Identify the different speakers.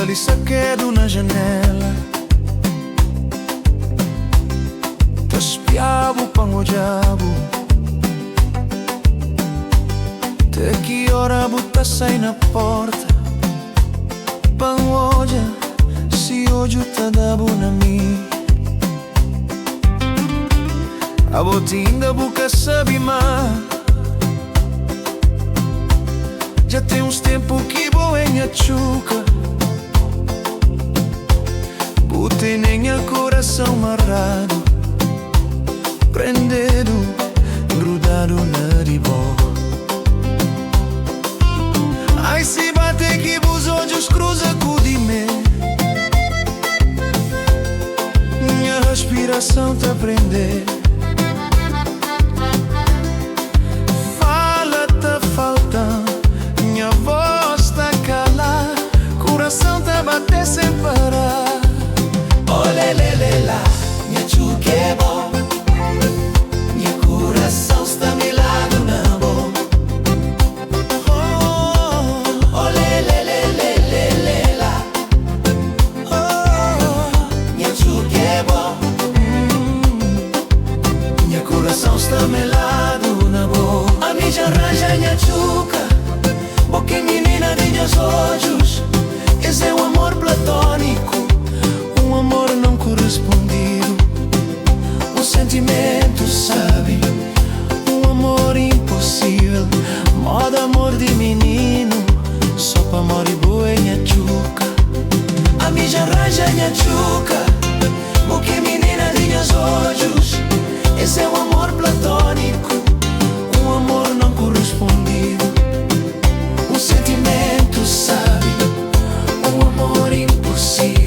Speaker 1: ali saquedo na janela. Te espiavo pang o diabo. Te que hora buta sai na porta. Pang oja si ojo ta dabo na mi. A botinga buca sabe mais. Já tem uns tempos que vou em Achuca. Botei nem a coração marrado, prendido, grudado na ribó. Ai se bate que vos olhos cruza com de mim. Minha respiração te prende. Bate sem parar.
Speaker 2: Olelelela, minha chuca é bom. Minha coração está me lado na mão. Olelelelela, minha chuca é bom. Minha coração está me lado na mão. A mim já arranja minha chuca, boca menina de meus olhos. Esse é um amor platônico,
Speaker 1: um amor não correspondido,
Speaker 2: um sentimento, sabe?
Speaker 1: um amor impossível. Modo amor de menino, só pra amor e boa em Achuca.
Speaker 2: A mim já arranja minha chuca, boca menina de meus olhos. Esse é um amor platônico,
Speaker 1: um amor não correspondido,
Speaker 2: um sentimento, sabe? Um amor impossível.